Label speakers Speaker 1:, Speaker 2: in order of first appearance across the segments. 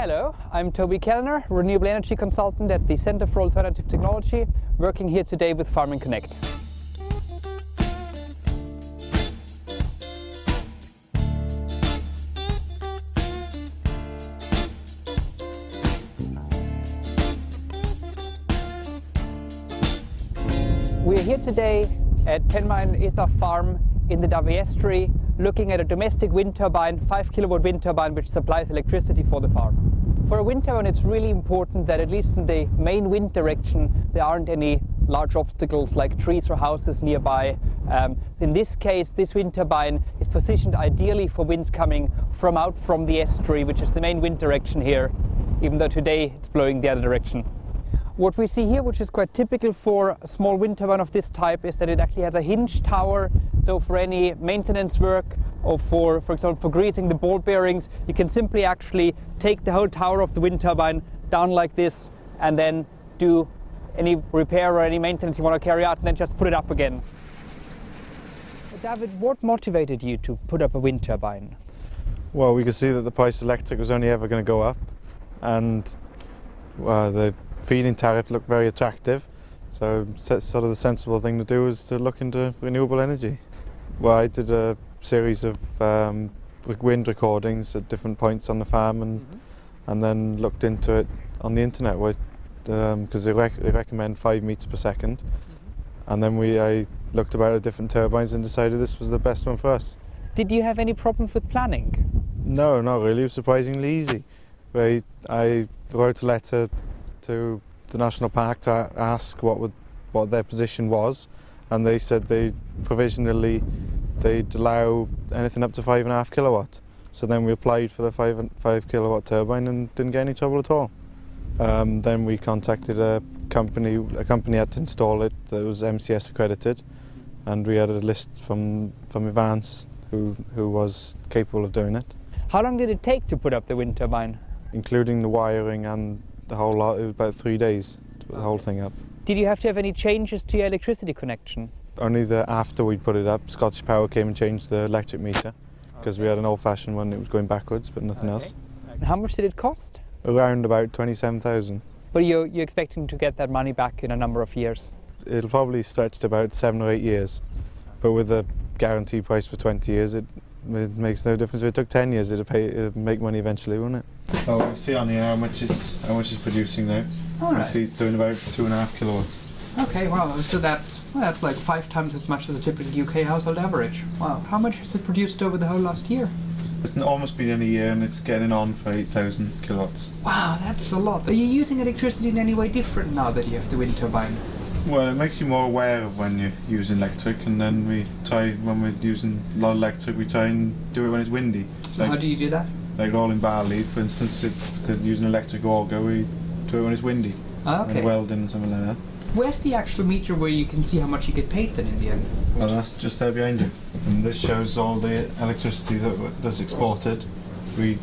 Speaker 1: Hello, I'm Toby Kellner, Renewable Energy Consultant at the Center for Alternative Technology, working here today with Farming Connect. We are here today at Turbine is-deitlau farm in the Dove Estuary, looking at a domestic wind turbine, 5 kilowatt wind turbine, which supplies electricity for the farm. For a wind turbine, it's really important that at least in the main wind direction, there aren't any large obstacles like trees or houses nearby. In this case, this wind turbine is positioned ideally for winds coming out from the estuary, which is the main wind direction here, even though today it's blowing the other direction. What we see here, which is quite typical for a small wind turbine of this type, is that it actually has a hinge tower. So for any maintenance work or for example, for greasing the ball bearings, you can simply actually take the whole tower of the wind turbine down like this and then do any repair or any maintenance you want to carry out and then just put it up again. David, what motivated you to put up a wind turbine?
Speaker 2: Well, we could see that the price of electric was only ever going to go up, and the feed-in tariff looked very attractive, so sort of the sensible thing to do was to look into renewable energy. Well, I did a series of wind recordings at different points on the farm, and then looked into it on the internet, because they recommend 5 meters per second, and then I looked about at different turbines and decided this was the best one for us.
Speaker 1: Did you have any problems with planning?
Speaker 2: No, not really. It was surprisingly easy. I wrote a letter to the national park to ask what their position was, and they said they'd allow anything up to 5.5 kilowatt. So then we applied for the 5 kilowatt turbine and didn't get any trouble at all. Then we contacted a company had to install it that was MCS accredited, and we had a list from advance who was capable of doing it.
Speaker 1: How long did it take to put up the wind turbine?
Speaker 2: Including the wiring and the whole lot, it was about 3 days to put the whole thing up.
Speaker 1: Did you have to have any changes to your electricity connection?
Speaker 2: Only after we'd put it up, Scottish Power came and changed the electric meter, because we had an old-fashioned one that was going backwards, but nothing else.
Speaker 1: And how much did it cost?
Speaker 2: Around about 27,000.
Speaker 1: But you're expecting to get that money back in a number of years?
Speaker 2: It'll probably stretch to about 7 or 8 years, but with a guaranteed price for 20 years, it makes no difference. If it took 10 years, it'd make money eventually, wouldn't it? Oh, we can see on here how much it's producing now.
Speaker 1: All right.
Speaker 2: You see it's doing about 2.5 kilowatts.
Speaker 1: Okay, wow. So that's like 5 times as much as a typical UK household average. Wow. How much has it produced over the whole last year?
Speaker 2: It's almost been in a year, and it's getting on for 8,000 kilowatts.
Speaker 1: Wow, that's a lot. Are you using electricity in any way different now that you have the wind turbine?
Speaker 2: Well, it makes you more aware of when you're using electric, and then when we're using a lot of electric, we try and do it when it's windy.
Speaker 1: So how do you do that?
Speaker 2: Like rolling barley, for instance, because using electric auger, we do it when it's windy.
Speaker 1: Ah, okay.
Speaker 2: And welding and something like that.
Speaker 1: Where's the actual meter where you can see how much you get paid then in the end?
Speaker 2: Well, that's just there behind you. And this shows all the electricity that's exported. We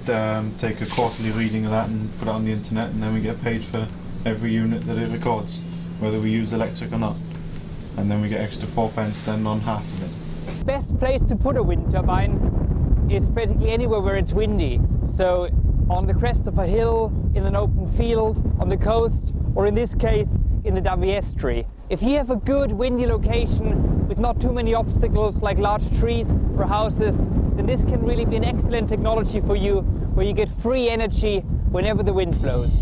Speaker 2: take a quarterly reading of that and put it on the internet, and then we get paid for every unit that it records, whether we use electric or not. And then we get extra 4 pence then on half of it.
Speaker 1: Best place to put a wind turbine is basically anywhere where it's windy. So on the crest of a hill, in an open field, on the coast, or in this case, in the Dove Estuary. If you have a good windy location with not too many obstacles like large trees or houses, then this can really be an excellent technology for you, where you get free energy whenever the wind blows.